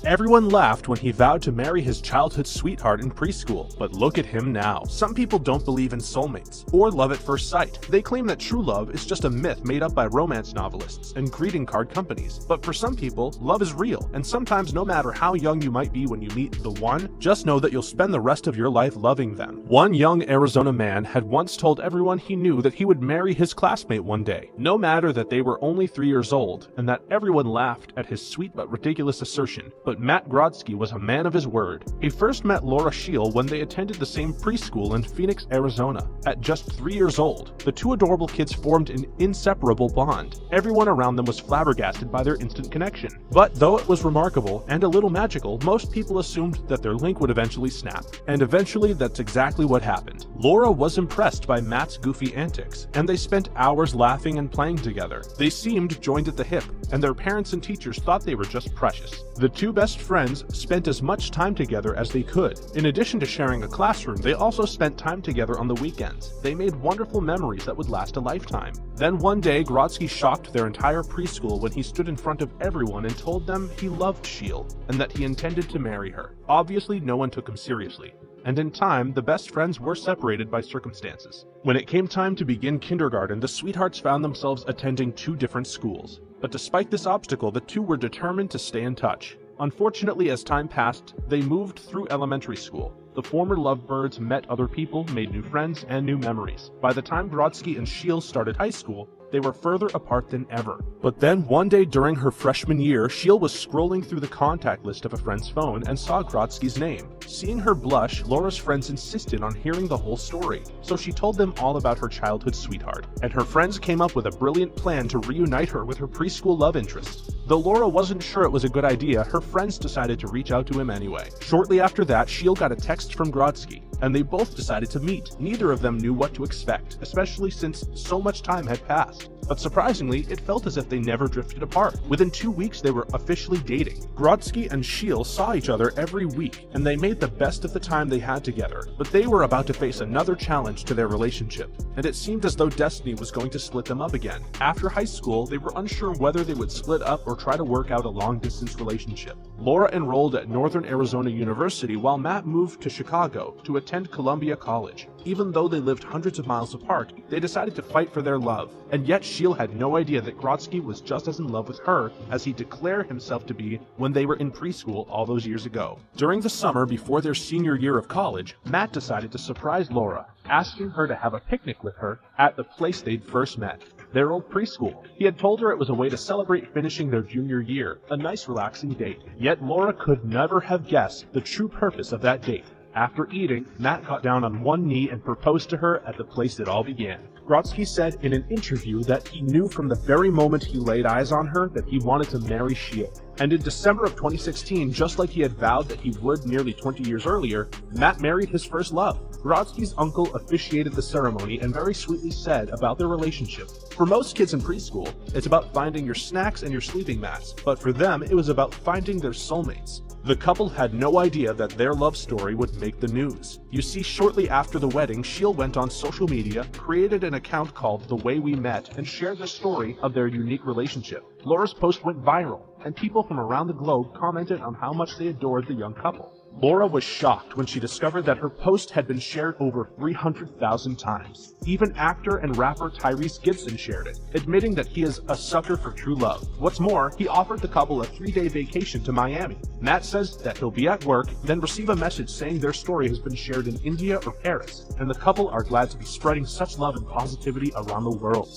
Everyone laughed when he vowed to marry his childhood sweetheart in preschool, but look at him now. Some people don't believe in soulmates or love at first sight. They claim that true love is just a myth made up by romance novelists and greeting card companies. But for some people, love is real, and sometimes no matter how young you might be when you meet the one, just know that you'll spend the rest of your life loving them. One young Arizona man had once told everyone he knew that he would marry his classmate one day, no matter that they were only 3 years old, and that everyone laughed at his sweet but ridiculous assertion. But Matt Grodzki was a man of his word. He first met Laura Scheel when they attended the same preschool in Phoenix, Arizona. At just 3 years old, the two adorable kids formed an inseparable bond. Everyone around them was flabbergasted by their instant connection. But though it was remarkable and a little magical, most people assumed that their link would eventually snap. And eventually, that's exactly what happened. Laura was impressed by Matt's goofy antics, and they spent hours laughing and playing together. They seemed joined at the hip, and their parents and teachers thought they were just precious. The two best friends spent as much time together as they could. In addition to sharing a classroom, they also spent time together on the weekends. They made wonderful memories that would last a lifetime. Then one day, Grodzki shocked their entire preschool when he stood in front of everyone and told them he loved Scheel and that he intended to marry her. Obviously, no one took him seriously, and in time, the best friends were separated by circumstances. When it came time to begin kindergarten, the sweethearts found themselves attending two different schools. But despite this obstacle, the two were determined to stay in touch. Unfortunately, as time passed, they moved through elementary school. The former lovebirds met other people, made new friends, and new memories. By the time Grodzki and Scheel started high school, they were further apart than ever. But then one day during her freshman year, Scheel was scrolling through the contact list of a friend's phone and saw Grodzki's name. Seeing her blush, Laura's friends insisted on hearing the whole story, so she told them all about her childhood sweetheart. And her friends came up with a brilliant plan to reunite her with her preschool love interest. Though Laura wasn't sure it was a good idea, her friends decided to reach out to him anyway. Shortly after that, Scheel got a text from Grodzki, and they both decided to meet. Neither of them knew what to expect, especially since so much time had passed. But surprisingly, it felt as if they never drifted apart. Within 2 weeks, they were officially dating. Grodzki and Scheel saw each other every week, and they made the best of the time they had together. But they were about to face another challenge to their relationship, and it seemed as though destiny was going to split them up again. After high school, they were unsure whether they would split up or try to work out a long-distance relationship. Laura enrolled at Northern Arizona University while Matt moved to Chicago to attend Columbia College. Even though they lived hundreds of miles apart, they decided to fight for their love. And yet Scheel had no idea that Grodzki was just as in love with her as he declared himself to be when they were in preschool all those years ago. During the summer before their senior year of college, Matt decided to surprise Laura, asking her to have a picnic with her at the place they'd first met, their old preschool. He had told her it was a way to celebrate finishing their junior year, a nice relaxing date. Yet Laura could never have guessed the true purpose of that date. After eating, Matt got down on one knee and proposed to her at the place it all began. Grodzki said in an interview that he knew from the very moment he laid eyes on her that he wanted to marry Scheel. And in December of 2016, just like he had vowed that he would nearly 20 years earlier, Matt married his first love. Grodzki's uncle officiated the ceremony and very sweetly said about their relationship, "For most kids in preschool, it's about finding your snacks and your sleeping mats, but for them, it was about finding their soulmates." The couple had no idea that their love story would make the news. You see, shortly after the wedding, Scheel went on social media, created an account called The Way We Met, and shared the story of their unique relationship. Laura's post went viral, and people from around the globe commented on how much they adored the young couple. Laura was shocked when she discovered that her post had been shared over 300,000 times. Even actor and rapper Tyrese Gibson shared it, admitting that he is a sucker for true love. What's more, he offered the couple a 3-day vacation to Miami. Matt says that he'll be at work, then receive a message saying their story has been shared in India or Paris, and the couple are glad to be spreading such love and positivity around the world.